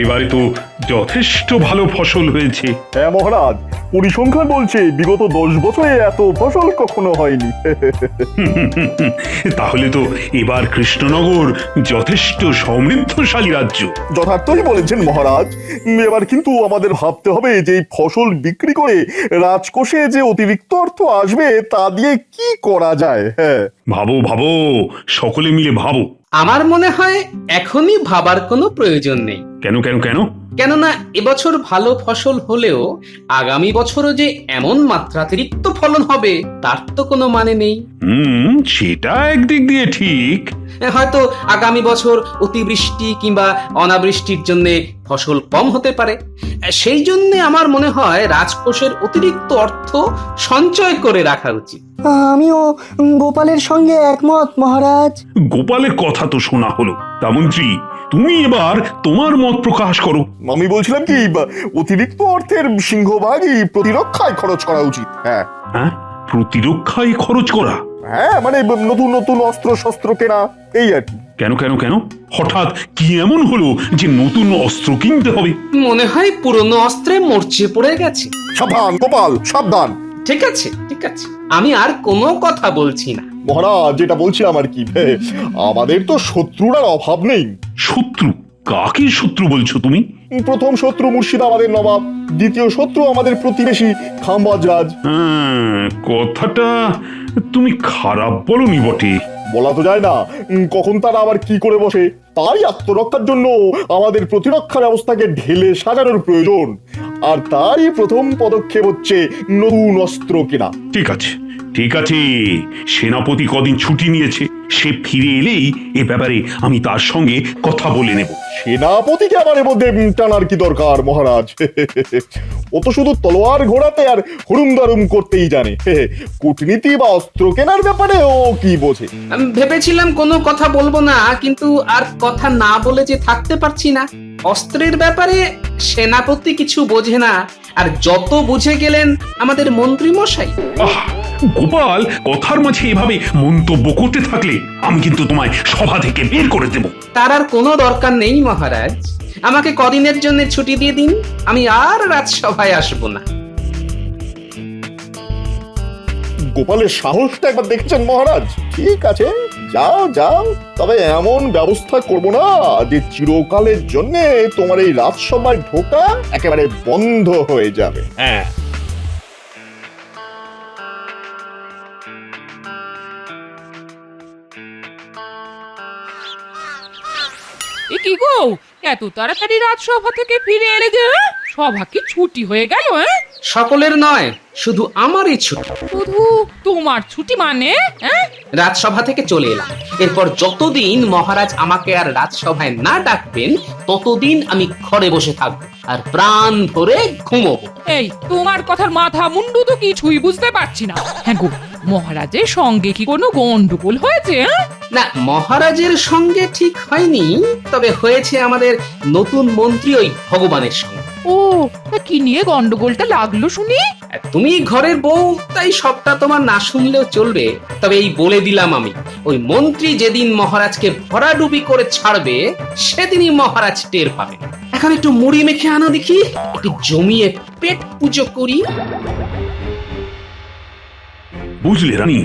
এবারে তো যথেষ্ট ভালো ফসল হয়েছে। হ্যাঁ মহারাজ, পরিসংখ্যান বলছে বিগত 10 বছরে এত ফসল কখনো হয়নি। তাহলে তো এবার কৃষ্ণনগর যথেষ্ট সমৃদ্ধশালী রাজ্য। যথার্থই বলেছেন মহারাজ। এবার কিন্তু আমাদের ভাবতে হবে যে এই ফসল বিক্রি করে রাজকোষে যে অতিরিক্ত অর্থ আসবে তা দিয়ে কি করা যায়। হ্যাঁ, ভাবো ভাবো, সকলে মিলে ভাবো। আমার মনে হয় এখনই ভাবার কোনো প্রয়োজন নেই। কেন কেন কেন? কেননা এবছর ভালো ফসল হলেও আগামী বছরও যে এমন মাত্রাতিরিক্ত ফলন হবে তার তো কোনো মানে নেই। সেটা একদিক দিয়ে ঠিক। হয়তো আগামী বছর অতিবৃষ্টি কিংবা অনাবৃষ্টির জন্য ফসল কম হতে পারে। সেই জন্য আমার মনে হয় রাজকোষের অতিরিক্ত অর্থ সঞ্চয় করে রাখা উচিত। আমিও গোপালের সঙ্গে একমত মহারাজ। গোপালের কথা তো শোনা হলো, তা মন্ত্রী তুমি এবার তোমার মত প্রকাশ করো। আমি বলছিলাম কি, অতিরিক্ত অর্থের সিংহভাগই প্রতিরক্ষায় খরচ করা উচিত। হ্যাঁ হ্যাঁ, প্রতিরক্ষায় খরচ করা? হ্যাঁ, মানে নতুন নতুন অস্ত্র শস্ত্র কেনা, এই আর কি। কেন কেন কেন, হঠাৎ কি এমন হলো যে নতুন অস্ত্র কিনতে হবে? মনে হয় পুরনো অস্ত্রে মরচে পড়ে গেছে। সাবধান গোপাল, সাবধান। ঠিক আছে ঠিক আছে, আমি আর কোনো কথা বলছি না। মহারাজ, যেটা বলছিলাম আর কি, আমাদের তো শত্রুর আর অভাব নেই। শত্রু? কাকে শত্রু বলছো তুমি? প্রথম শত্রু মুর্শিদাবাদের নবাব, দ্বিতীয় শত্রু আমাদের প্রতিবেশী খাম্বাজ রাজ। কথাটা তুমি খারাপ বলনি বটে। বলা তো যায় না কখন তারা আবার কি করে বসে। তাই আত্মরক্ষার জন্য আমাদের প্রতিরক্ষা ব্যবস্থাকে ঢেলে সাজানোর প্রয়োজন। আর তাই প্রথম পদক্ষেপ হচ্ছে নতুন অস্ত্র কেনা। ঠিক আছে ঠিক আছে, সেনাপতি কদিন ছুটি নিয়েছে, সে ফিরে এলেই এ ব্যাপারে আমি তার সঙ্গে কথা বলে নেব। সেনাপতিকে আবার এর মধ্যে টানার কি দরকার মহারাজ? ও তো শুধু তলোয়ার ঘোরাতে আর হুড়ুম দারুম করতেই জানে। কূটনীতি বা অস্ত্র কেনার ব্যাপারে ও কি বোঝে? আমি ভেবেছিলাম কোনো কথা বলবো না, কিন্তু আর কথা না বলে যে থাকতে পারছি না। অস্ত্রের ব্যাপারে সেনাপতি কিছু বোঝে না, আর যত বুঝে গেলেন আমাদের মন্ত্রী মশাই। আহ, গোপাল, কথার মাঝে এভাবে মন্তব্য করতে থাকলে আমি কিন্তু তোমায় সভা থেকে বের করে দেব। তার আর কোনো দরকার নেই মহারাজ, আমাকে কদিনের জন্য ছুটি দিয়ে দিন, আমি আর রাজসভায় আসবো না। গোপালের সাহসটা একবার দেখেছেন মহারাজ? ঠিক আছে, যাও যাও, তবে এমন ব্যবস্থা করব না যে চিরকালের জন্য তোমার এই রাজসভায় ঢোকা একেবারে বন্ধ হয়ে যাবে। হ্যাঁ, এ কি গো, এত তাড়াতাড়ি রাজসভা থেকে ফিরে এলে যে? সভা কি ছুটি হয়ে গেল? সকলের নয়, শুধু আমারই ছুটি। শুধু তোমার ছুটি মানে? রাজসভা থেকে চলে এলাম। এরপর যতদিন মহারাজ আমাকে আর রাজসভায় না ডাকবেন ততদিন আমি ঘরে বসে থাকবো আর প্রাণ ভরে ঘুমোবো। এই তোমার কথার মাথা মুন্ডু তো কিছুই বুঝতে পারছি না। হ্যাঁ গো, মহারাজের সঙ্গে কি কোনো গন্ডগোল হয়েছে? না, মহারাজের সঙ্গে ঠিক হয়নি, তবে হয়েছে আমাদের নতুন মন্ত্রী ওই ভগবানের সঙ্গে। ও, তা কি নিয়ে গন্ডগোলটা লাগলো শুনি? তুমি ঘরের বউ, তাই সবটা তোমার না শুনলেও চলবে। তবে এই বলে দিলাম আমি, ওই মন্ত্রী যেদিন মহারাজকে ভরাডুবি করে ছাড়বে সেদিনই মহারাজ টের পাবে। এখন একটু মুড়ি মেখে আনো দেখি, একটু জমিয়ে পেট পুজো করি। বুঝলে রানী,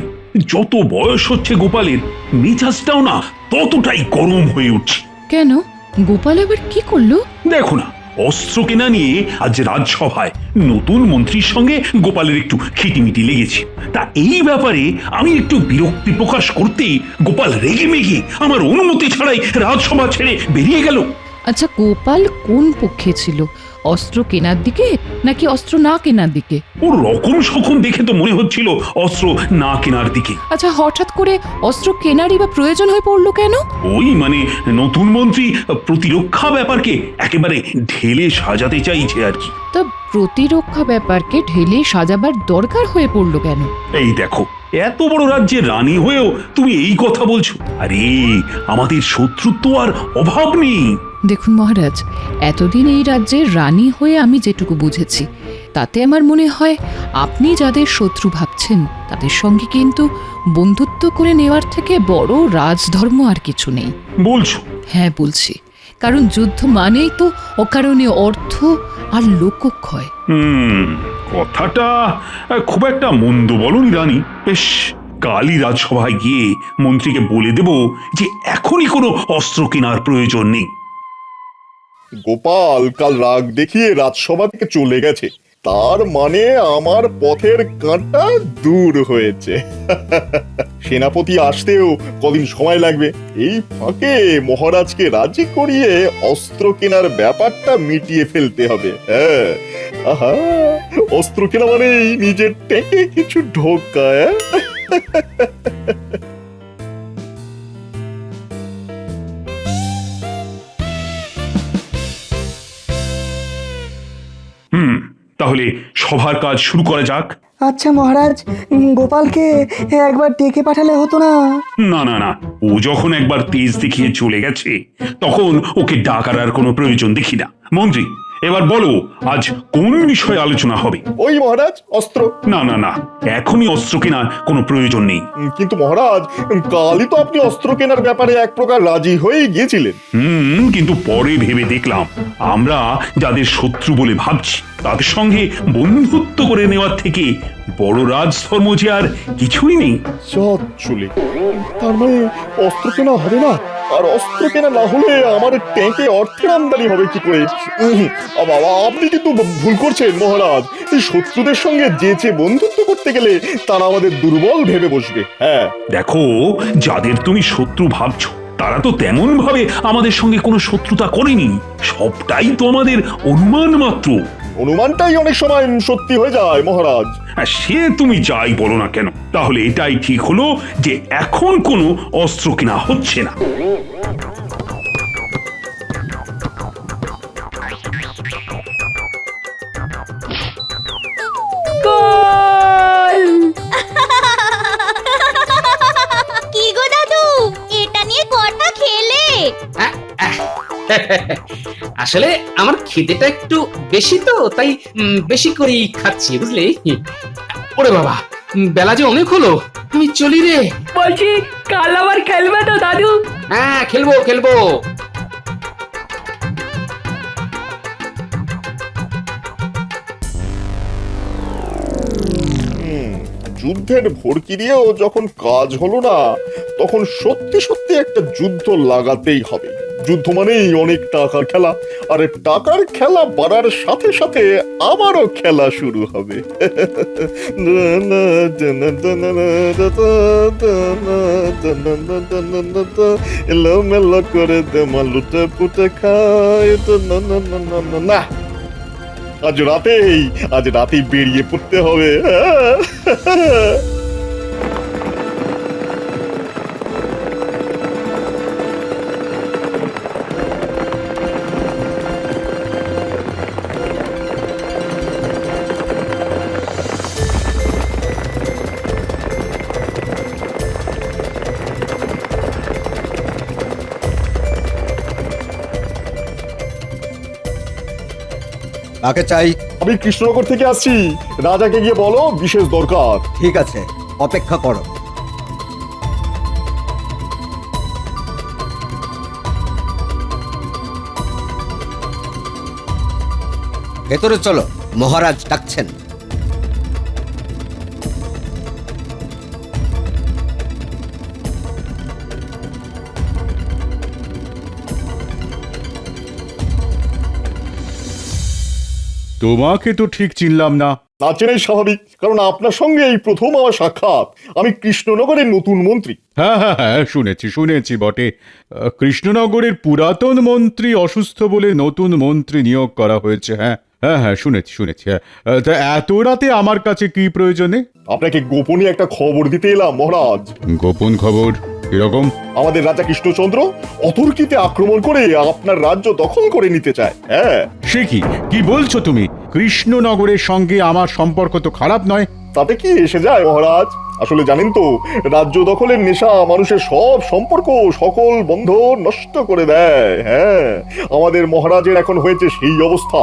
যত বয়স হচ্ছে গোপালের, মেজাজটাও না ততটাই গরম হয়ে উঠছে। কেন, গোপাল আবার কি করলো? দেখো না, অস্ত্র কেনা নিয়ে আজ রাজসভায় নতুন মন্ত্রীর সঙ্গে গোপালের একটু খিটিমিটি লেগেছে। তা এই ব্যাপারে আমি একটু বিরক্তি প্রকাশ করতেই গোপাল রেগে মেগে আমার অনুমতি ছাড়াই রাজসভা ছেড়ে বেরিয়ে গেল। আচ্ছা, গোপাল কোন পক্ষে ছিল? অস্ত্র কেনার দিকে নাকি অস্ত্র না কেনার দিকে? ওর রকম সকম দেখে তো মনে হচ্ছিল অস্ত্র না কেনার দিকে। আচ্ছা, হঠাৎ করে অস্ত্র কেনারই বা প্রয়োজন হয়ে পড়লো কেন? ওই মানে নতুন মন্ত্রী প্রতিরক্ষা ব্যাপারকে একেবারে ঢেলে সাজাতে চাইছে আর কি। তা প্রতিরক্ষা ব্যাপারকে ঢেলে সাজাবার দরকার হয়ে পড়লো কেন? এই দেখো, এত বড় রাজ্যের রানী হয়েও তুমি এই কথা বলছো? আরে, আমাদের শত্রুত্ব আর অভাব নেই। দেখুন মহারাজ, এতদিন এই রাজ্যের রানী হয়ে আমি যেটুকু বুঝেছি তাতে আমার মনে হয় আপনি যাদের শত্রু ভাবছেন তাদের সঙ্গে কিন্তু বন্ধুত্ব করে নেওয়ার থেকে বড় রাজধর্ম আর কিছু নেই। বলছো? হ্যাঁ বলছি, কারণ যুদ্ধ মানেই তো অকারণে অর্থ আর লোকক্ষয়। কথাটা খুব একটা মন্দ বলনি রানী। বেশ, কালই রাজসভায় গিয়ে মন্ত্রীকে বলে দেব যে এখনই কোনো অস্ত্র কেনার প্রয়োজন নেই। গোপাল কাল রাগ দেখিয়ে রাজসভা থেকে চলে গেছে, তার মানে আমার পথের কাঁটা দূর হয়েছে। সেনাপতি আসতেও কদিন সময় লাগবে। এই ফাঁকে মহারাজকে রাজি করিয়ে অস্ত্র কেনার ব্যাপারটা মিটিয়ে ফেলতে হবে। হ্যাঁ, আহা, অস্ত্র কেনা মানেই নিজের টেকে কিছু ঢোকা। তাহলে সভার কাজ শুরু করা যাক। আচ্ছা মহারাজ, গোপালকে একবার ডেকে পাঠালে হতো না? না না না, ও যখন একবার তেজ দেখিয়ে চলে গেছে তখন ওকে ডাকার আর কোনো প্রয়োজন দেখি না। মন্ত্রী, এবার বলো আজ কোন বিষয়ে আলোচনা হবে? ওই মহারাজ, অস্ত্র। না না না, এখনই অস্ত্র কেনার কোনো প্রয়োজন নেই। কিন্তু মহারাজ, কালই তো আপনি অস্ত্র কেনার ব্যাপারে এক প্রকার রাজি হয়ে গিয়েছিলেন। কিন্তু পরে ভেবে দেখলাম আমরা যাদের শত্রু বলে ভাবছি তাদের সঙ্গে বন্ধুত্ব করে নেওয়ার থেকে বড় রাজধর্ম যে আর কিছুই নেই। চলে, তার মানে অস্ত্র কেনা হবে না? আর অস্ত্র কেনা না হলে আমার ট্যাঙ্কে অর্থের আমদানি হবে কি করে? বাবা, আপনি কিন্তু ভুল করছেন মহারাজ। এই শত্রুদের সঙ্গে যেচে বন্ধুত্ব করতে গেলে তারা আমাদের দুর্বল ভেবে বসবে। হ্যাঁ, দেখো, যাদের তুমি শত্রু ভাবছো তারা তো তেমন ভাবে আমাদের সঙ্গে কোনো শত্রুতা করেনি। সবটাই তো আমাদের অনুমান মাত্র। অনুমানটাই অনেক সময় সত্যি হয়ে যায় মহারাজ। সে তুমি যাই বলো না কেন, তাহলে এটাই ঠিক হলো যে এখন কোনো অস্ত্র কেনা হচ্ছে না। কি গো দাদু, এটা নিয়ে কটা খেলে? আসলে আমার খিদেটা একটু বেশি তো, তাই বেশি করেই খাচ্ছি, বুঝলি? ওরে বাবা, বেলা যে অনেক হলো, আমি চলি রে। বলছি কাল আবার খেলবে তো দাদু? হ্যাঁ, খেলবো খেলবো। যুদ্ধের ভড়কি দিয়েও যখন কাজ হলো না, তখন সত্যি সত্যি একটা যুদ্ধ লাগাতেই হবে। যুদ্ধ মানেই অনেক টাকার খেলা, আর টাকার খেলা বাড়ার সাথে সাথে আমারও খেলা শুরু হবে। এলোমেলো করে দেমা লুটে পুটে খায়। না, আজ রাতেই বেরিয়ে পড়তে হবে। কাকে চাই? আমি কৃষ্ণনগর থেকে আসছি, রাজাকে গিয়ে বলো বিশেষ দরকার। ঠিক আছে, অপেক্ষা করো। ভেতরে চলো, মহারাজ ডাকছেন। তোমাকে তো ঠিক চিনলাম না। না চেনাই স্বাভাবিক, কারণ আপনার সঙ্গে এই প্রথম আমার সাক্ষাৎ। আমি কৃষ্ণনগরের নতুন মন্ত্রী। হ্যাঁ হ্যাঁ হ্যাঁ, শুনেছি বটে। কৃষ্ণনগরের পুরাতন মন্ত্রী অসুস্থ বলে নতুন মন্ত্রী নিয়োগ করা হয়েছে। হ্যাঁ হ্যাঁ হ্যাঁ, শুনেছি। হ্যাঁ, তা এত রাতে আমার কাছে কি প্রয়োজনে? আপনাকে গোপনে একটা খবর দিতে এলাম মহারাজ। গোপন খবর? এরকম? আমাদের রাজা কৃষ্ণচন্দ্র অতর্কিতে আক্রমণ করে আপনার রাজ্য দখল করে নিতে চায়। হ্যাঁ। সে কি বলছো তুমি? কৃষ্ণনগরের সঙ্গে আমার সম্পর্ক তো খারাপ নয়। তাতে কি এসে যায় মহারাজ? আসলে জানেন তো, রাজ্য দখলের নেশা মানুষের সব সম্পর্ক, সকল বন্ধন নষ্ট করে দেয়। হ্যাঁ, আমাদের মহারাজের এখন হয়েছে সেই অবস্থা।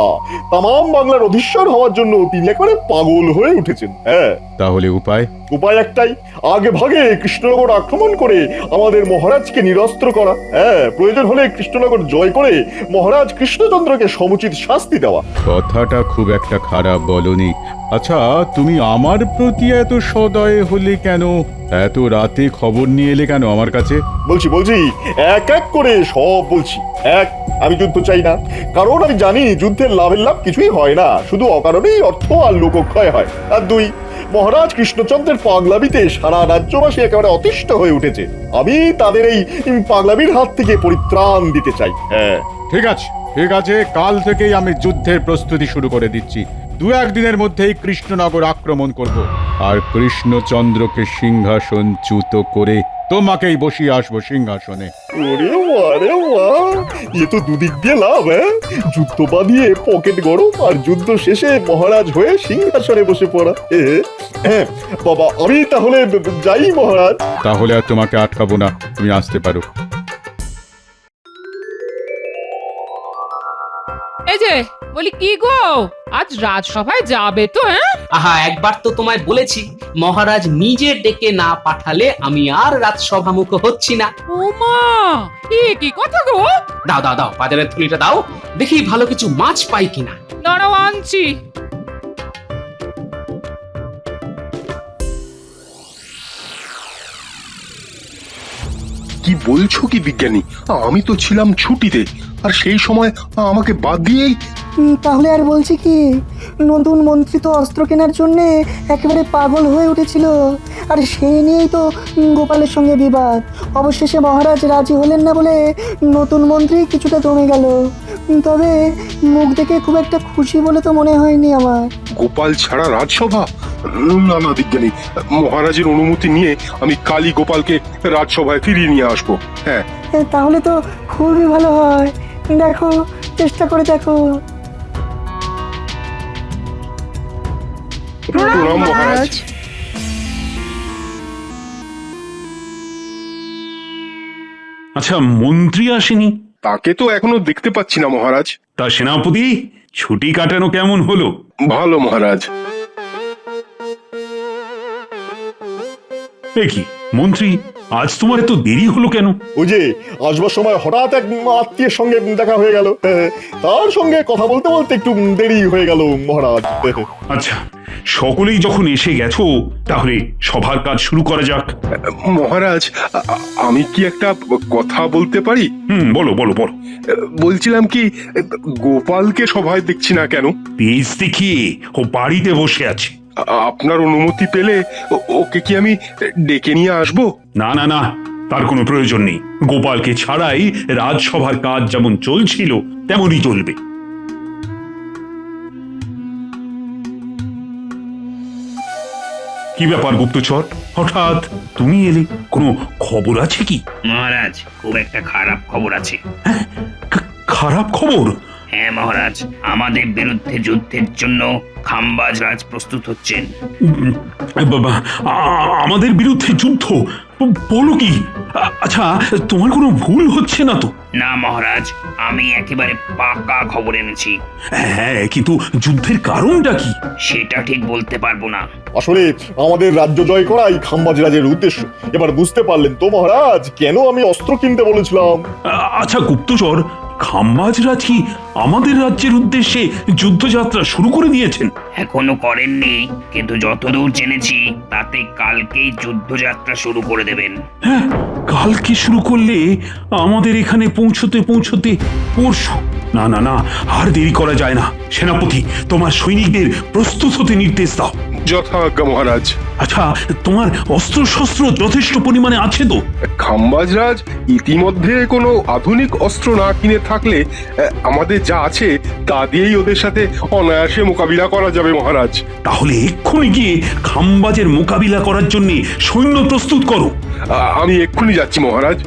তামাম বাংলার অধীশ্বর হওয়ার জন্য তিনি একেবারে পাগল হয়ে উঠেছেন। হ্যাঁ, তাহলে উপায়? উপায় একটাই, আগে ভাগে কৃষ্ণনগর আক্রমণ করে আমাদের মহারাজকে নিরস্ত্র করা। হ্যাঁ, প্রয়োজন হলে কৃষ্ণনগর জয় করে মহারাজ কৃষ্ণচন্দ্রকে সমুচিত শাস্তি দেওয়া। কথাটা খুব একটা খারাপ বলনি। আচ্ছা, তুমি আমার প্রতি এত সদয় হলে কেন? এত রাতে খবর নিয়ে এলে কেন আমার কাছে? বলছি এক এক করে সব বলছি। এক, আমি যুদ্ধ চাই না, কারণ আমি জানি যুদ্ধের লাভের লাভ কিছুই হয় না, শুধু অকারণেই অর্থ আর লোকক্ষয় হয়। আর দুই, মহারাজ কৃষ্ণচন্দ্রের পাগলামিতে সারা রাজ্যবাসী একেবারে অতিষ্ঠ হয়ে উঠেছে। আমি তাদের এই পাগলামির হাত থেকে পরিত্রাণ দিতে চাই। হ্যাঁ, ঠিক আছে, ঠিক আছে, কাল থেকেই আমি যুদ্ধের প্রস্তুতি শুরু করে দিচ্ছি। 2-1 দিনের মধ্যেই কৃষ্ণনগর আক্রমণ করব, আর কৃষ্ণচন্দ্রকে সিংহাসনচ্যুত করে তোমাকেই বসিয়ে আসবো সিংহাসনে। ওরে বারে বাহ, এ তো দুদিক দিয়ে লাভ। হ্যাঁ, যুদ্ধ বাঁধিয়ে পকেট গরম, আর যুদ্ধ শেষে মহারাজ হয়ে সিংহাসনে বসে পড়া। হ্যাঁ বাবা, আমি তাহলে যাই মহারাজ। তাহলে আর তোমাকে আটকাবো না, তুমি আসতে পারো। এই যে বলি, কি গো, আজ রাজসভায় যাবে তো? হ্যাঁ, আহা, একবার তো তোমায় বলেছি, মহারাজ নিজে ডেকে না পাঠালে আমি আর রাজসভামুখ হচ্ছি না। ও মা, কি কথা গো? দাও দাও দাও, বাজারের থলিটা দাও, দেখি ভালো কিছু মাছ পাই কিনা। দাঁড়াও, আনছি। কি বলছো কি বিজ্ঞানী? আমি তো ছিলাম ছুটিতে, আর সেই সময় আমাকে বাদ দিয়েই। তাহলে আর বলছি কি, নতুন মন্ত্রী তো অস্ত্র কেনার জন্যে একেবারে পাগল হয়ে উঠেছিল, আর সেই নিয়েই তো গোপালের সঙ্গে বিবাদ। অবশেষে মহারাজ রাজি হলেন না বলে নতুন মন্ত্রী কিছুটা দমে গেল। তবে মুখ দেখে খুব একটা খুশি বলে তো মনে হয়নি আমার। গোপাল ছাড়া রাজসভা? না না বিজ্ঞানী, মহারাজের অনুমতি নিয়ে আমি কালই গোপালকে রাজসভায় ফিরিয়ে নিয়ে আসবো। হ্যাঁ, তাহলে তো খুবই ভালো হয়। দেখো, চেষ্টা করে দেখো। প্রণাম মহারাজ। আচ্ছা, মন্ত্রী আসেনি? তাকে তো এখনো দেখতে পাচ্ছি না মহারাজ। তা সেনাপতি, ছুটি কাটানো কেমন হলো? ভালো মহারাজ। এ কি মন্ত্রী, আজ তোমার এত দেরি হলো কেন? ওই যে আসবার সময় হঠাৎ এক আত্মীয়ের সঙ্গে দেখা হয়ে গেল, তার সঙ্গে কথা বলতে বলতে একটু দেরি হয়ে গেল মহারাজ। আচ্ছা, সকলেই যখন এসে গেছো, তাহলে সভার কাজ শুরু করা যাক। মহারাজ, আমি কি একটা কথা বলতে পারি? বলো বলো বলো। বলছিলাম কি, গোপালকে সভায় দেখছি না কেন? তেজ দেখিয়ে ও বাড়িতে বসে আছে। আপনার অনুমতি পেলে ওকে কি আমি ডেকে নিয়ে আসবো? না না না, তার কোনো প্রয়োজন নেই। গোপালকে ছাড়াই রাজসভার কাজ যেমন চলছিল তেমনই চলবে। কি ব্যাপার গুপ্তচর, হঠাৎ তুমি এলে? কোনো খবর আছে কি? মহারাজ, খুব একটা খারাপ খবর আছে। খারাপ খবর? হ্যাঁ মহারাজ, আমাদের বিরুদ্ধে যুদ্ধের জন্য খাম্বাজ রাজ প্রস্তুত হচ্ছেন। বাবা, আমাদের বিরুদ্ধে যুদ্ধ? বলো কি? আচ্ছা, তোমার কোনো ভুল হচ্ছে না তো? না মহারাজ, আমি একেবারে পাকা খবর এনেছি। হ্যাঁ, কিন্তু যুদ্ধের কারণটা কি? সেটা ঠিক বলতে পারবো না। আসলে আমাদের রাজ্য জয় করাই খাম্বাজ রাজের উদ্দেশ্য। এবার বুঝতে পারলেন তো মহারাজ, কেন আমি অস্ত্র কিনতে বলেছিলাম? আচ্ছা গুপ্তচর, খাম্বাজরাজ কি আমাদের রাজ্যের উদ্দেশ্যে যুদ্ধযাত্রা শুরু করে দিয়েছেন? এখনো করেননি, কিন্তু যতদূর জেনেছি তাতে কালকেই যুদ্ধযাত্রা শুরু করে দেবেন। হ্যাঁ, কালকে শুরু করলে আমাদের এখানে পৌঁছতে পৌঁছতে পরশু। না না না, আর দেরি করা যায় না। সেনাপতি, তোমার সৈনিকদের প্রস্তুত হতে নির্দেশ দাও। যথাজ্ঞা মহারাজ। আচ্ছা, তোমার অস্ত্র শস্ত্র যথেষ্ট পরিমাণে আছে তো? খাম্বাজ রাজ ইতিমধ্যে কোনো আধুনিক অস্ত্র না কিনে থাকলে আমাদের যা আছে তা দিয়েই ওদের সাথে অনায়াসে মোকাবিলা করা যাবে মহারাজ। তাহলে এক্ষুনি গিয়ে খাম্বাজের মোকাবিলা করার জন্য সৈন্য প্রস্তুত করো। আমি এক্ষুনি যাচ্ছি মহারাজ।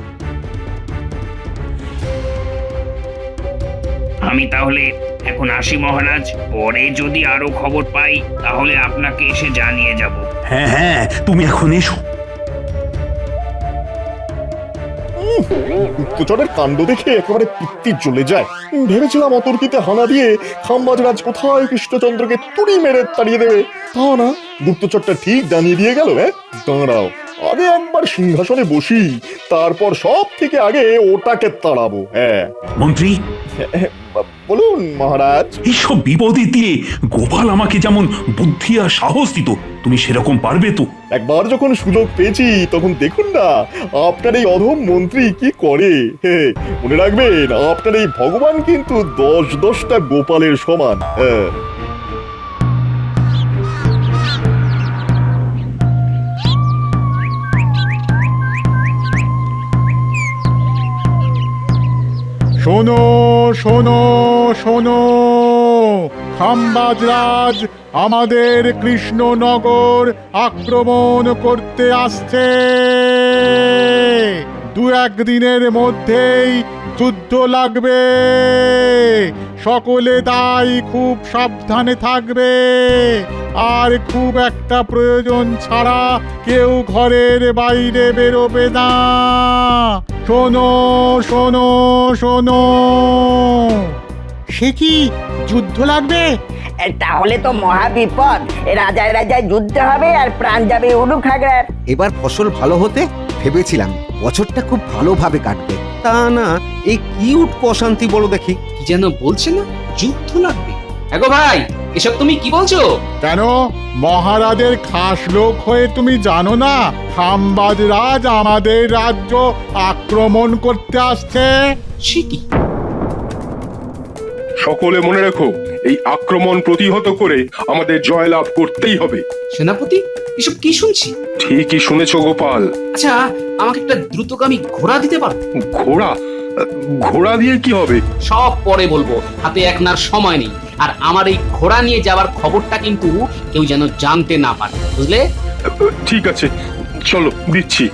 আমি তাহলে এখন আসি মহারাজ, পরে যদি আরো খবর পাই তাহলে আপনাকে এসে জানিয়ে যাব। হ্যাঁ হ্যাঁ, তুমি এখন এসো। গুপ্তচরের কাণ্ড দেখে একেবারে পিত্তি জ্বলে যায়। ভেবেছিলাম অতর্কিতে হানা দিয়ে খাম্বাজরাজ কোথায় কৃষ্ণচন্দ্রকে তুড়ি মেরে তাড়িয়ে দেবে, তা না, গুপ্তচরটা ঠিক জানিয়ে দিয়ে গেল। দাঁড়াও, আগে একবার সিংহাসনে বসি, তারপর সব থেকে আগে ওটাকে তাড়াবো। মন্ত্রী, বলুন মহারাজ। এইসব বিপদে দিয়ে গোপাল আমাকে যেমন বুদ্ধি আর সাহস দিত, তুমি সেরকম পারবে তো? একবার যখন সুযোগ পেয়েছি তখন দেখুন না আপনার এই অধম মন্ত্রী কি করে। মনে রাখবেন, আপনার এই ভগবান কিন্তু 10-10টা গোপালের সমান। শোনো শোনো শোনো, খাম্বাজরাজ আমাদের কৃষ্ণনগর আক্রমণ করতে আসছে। 2-1 দিনের মধ্যেই যুদ্ধ লাগবে। সকলে তাই খুব সাবধানে থাকবে, আর খুব একটা প্রয়োজন ছাড়া কেউ ঘরের বাইরে বেরোবে না। শোনো শোনো শোনো। সে কি যুদ্ধ লাগবে? তাহলে তো মহা বিপদ। রাজায় রাজায় যুদ্ধ হবে আর প্রাণ যাবে উলুখাগড়ার। এবার ফসল ভালো হতে ভেবেছিলাম বছরটা খুব ভালোভাবে কাটবে, তা না এই কি উঠকো অশান্তি বলো দেখি। কি যেন বলছে না, যুদ্ধ লাগবে? এগো ভাই, এসব তুমি কি বলছো? কেন, মহারাজের খাস লোক হয়ে তুমি জানো না খাম্বাজরাজ আমাদের রাজ্য আক্রমণ করতে আসছে? সে কি? সকলে মনে রেখো, এই আক্রমণ প্রতিহত করে আমাদের জয়লাভ করতেই হবে। সেনাপতি, এসব কি শুনছি? ঠিকই শুনেছ গোপাল। আচ্ছা, আমাকে একটা দ্রুতগামী ঘোড়া দিতে পারো? ঘোড়া? ঘোড়া দিয়ে কি হবে? সব পরে বলবো, হাতে একনার সময় নেই। আর আমার এই ঘোড়া নিয়ে যাওয়ার খবরটা কিন্তু কেউ যেন জানতে না পারে, বুঝলে? ঠিক আছে, চলো দিচ্ছি।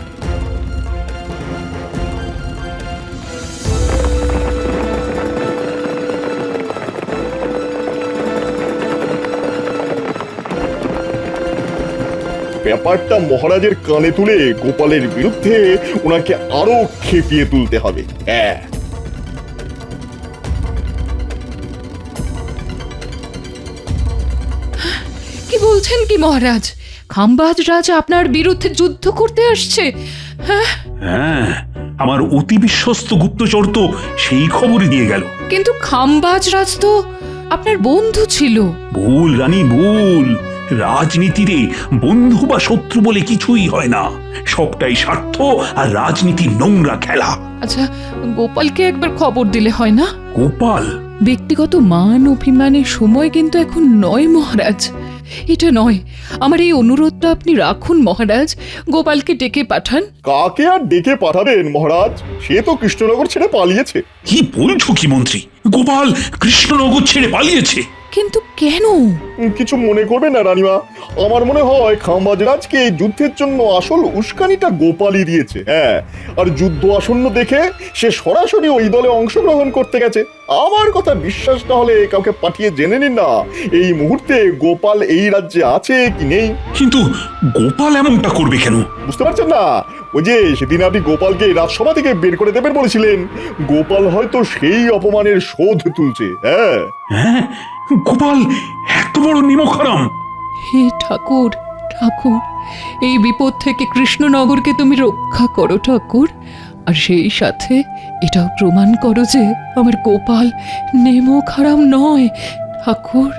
ব্যাপারটা মহারাজের কানে তুলে গোপালের বিরুদ্ধে ওনাকে আরো খেপিয়ে তুলতে হবে। কি বলছেন কি মহারাজ? খাম্বাজরাজ আপনার বিরুদ্ধে যুদ্ধ করতে আসছে? হ্যাঁ, আমার অতি বিশ্বস্ত গুপ্তচর তো সেই খবরই দিয়ে গেল। কিন্তু খাম্বাজরাজ তো আপনার বন্ধু ছিল। ভুল রানী, ভুল। রাজনীতিতে বন্ধু বা শত্রু বলে কিছুই হয় না, সবটাই স্বার্থ আর রাজনীতির নোংরা খেলা। আচ্ছা, গোপালকে একবার খবর দিলে হয় না? গোপাল? ব্যক্তিগত মান অভিমানের সময় কিন্তু এখন নয় মহারাজ, এটা নয়। আমার এই অনুরোধটা আপনি রাখুন মহারাজ, গোপালকে ডেকে পাঠান। কাকে আর ডেকে পাঠাবেন মহারাজ? সে তো কৃষ্ণনগর ছেড়ে পালিয়েছে। কি বলছো কি মন্ত্রী? গোপাল কৃষ্ণনগর ছেড়ে পালিয়েছে? কিন্তু কেন? কিছু মনে করবে না রানীমা, আমার মনে হয় খাম্বাজরাজকে এই যুদ্ধের জন্য আসল উস্কানিটা গোপালই দিয়েছে। আর যুদ্ধ আসন্ন দেখে সে সরাসরি ওই দলে অংশগ্রহণ করতে গেছে। আমার কথা বিশ্বাস না হলে কাউকে পাঠিয়ে জেনে নিন না এই মুহূর্তে গোপাল এই রাজ্যে আছে কি নেই। কিন্তু গোপাল এমনটা করবে কেন? বুঝতে পারছেন না? ওই যে সেদিন আপনি গোপালকে রাজসভা থেকে বের করে দেবেন বলেছিলেন, গোপাল হয়তো সেই অপমানের শোধ তুলছে। হ্যাঁ, গোপাল এত বড় নিমকহারাম? হে ঠাকুর, ঠাকুর, এই বিপদ থেকে কৃষ্ণনগরকে তুমি রক্ষা করো ঠাকুর। আর সেই সাথে এটাও প্রমাণ করো যে আমার গোপাল নেমখারাম নয় ঠাকুর।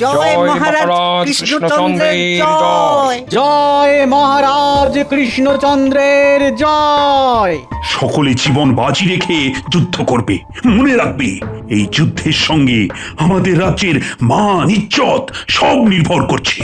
জয় মহারাজ কৃষ্ণচন্দ্রের জয়। জয় মহারাজ কৃষ্ণচন্দ্রের জয়। সকলে জীবন বাজি রেখে যুদ্ধ করবে। মনে রাখবে, এই যুদ্ধের সঙ্গে আমাদের রাজ্যের মান ইজ্জত সব নির্ভর করছে।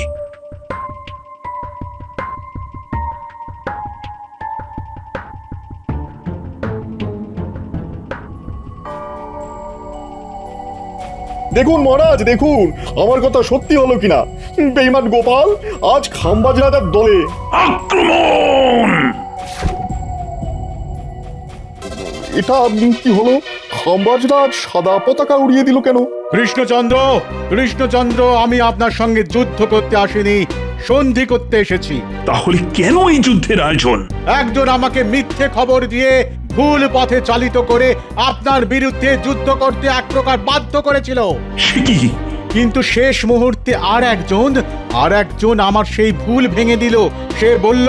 দেখুন মহারাজ, দেখুন আমার কথা সত্যি হলো কিনা। বেঈমান গোপাল আজ খাম্বাজ রাজার দলে। আক্রমণ! এটা কি হলো? খাম্বাজরাজ সাদা পতাকা উড়িয়ে দিল কেন? কৃষ্ণচন্দ্র, কৃষ্ণচন্দ্র, আমি আপনার সঙ্গে যুদ্ধ করতে আসিনি, সন্ধি করতে এসেছি। তাহলে কেন এই যুদ্ধের আয়োজন? একজন আমাকে মিথ্যে খবর দিয়ে ভুল পথে চালিত করে আপনার বিরুদ্ধে যুদ্ধ করতে এক প্রকার বাধ্য করেছিল। সে কি? কিন্তু শেষ মুহূর্তে আর একজন আমার সেই ভুল ভেঙে দিল। সে বলল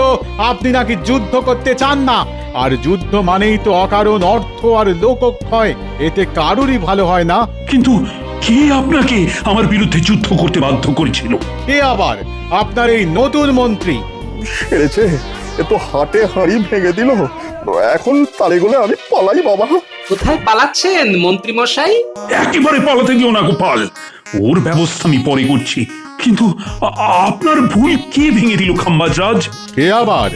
আপনি নাকি যুদ্ধ করতে চান না, আর যুদ্ধ মানেই তো অকারণ অর্থ আর লোকক্ষয়, এতে কারোরই ভালো হয় না। কিন্তু কে আপনাকে আমার বিরুদ্ধে যুদ্ধ করতে বাধ্য করেছিল? কে আবার? আপনার এই নতুন মন্ত্রী। সেরেছে, এ তো হাটে হাঁড়ি ভেঙে দিল। এখন তালে গলে আমি পালাই বাবা। কোথায় পালাচ্ছেন মন্ত্রী মশাই? একেবারে পালাতে দিও না গোপাল, ওর ব্যবস্থা আমি পরে করছি। কিন্তু আপনার ভুল কে ভেঙে দিল খাম্বাজরাজ? কে আবার?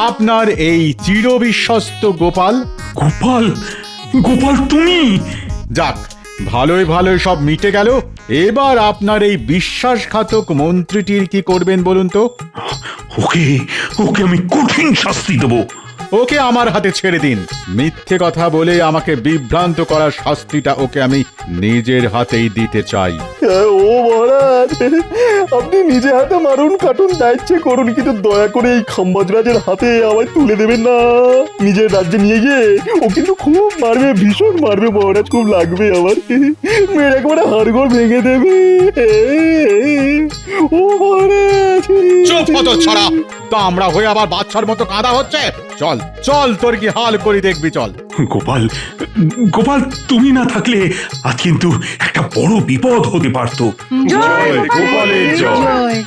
আপনার এই চিরবিশ্বস্ত গোপাল। গোপাল? গোপাল তুমি? যাক, ভালোই ভালোই সব মিটে গেল। এবার আপনার এই বিশ্বাসঘাতক মন্ত্রীটির কি করবেন বলুন তো? ওকে ওকে আমি কঠিন শাস্তি দেবো। ওকে আমার হাতে ছেড়ে দিন। মিথ্যে কথা বলে আমাকে বিভ্রান্ত করার শাস্তিটা ওকে আমি নিজের হাতেই দিতে চাই। ও মহারাজ, আপনি নিজে হাতে মারুন কাটুন যা ইচ্ছে করুন, কিন্তু দয়া করে এই খাম্বাজরাজের হাতে আমায় তুলে দেবেন না। নিজের রাজ্যে নিয়ে গিয়ে ও কিন্তু খুব মারবে, ভীষণ মারবে মহারাজ, খুব লাগবে আমার। মেয়ের একবারে হাড়গোড় ভেঙে দেবে। ও মহারাজ, চুপ হতো ছড়া, তা আমরা হয়ে আবার বাচ্চার মতো কাঁদা হচ্ছে। চল চল, তোর কি হাল করি দেখবি, চল। গোপাল, গোপাল তুমি না থাকলে আজ কিন্তু একটা বড় বিপদ হতে পারতো। জয় গোপালের জয়। জয়।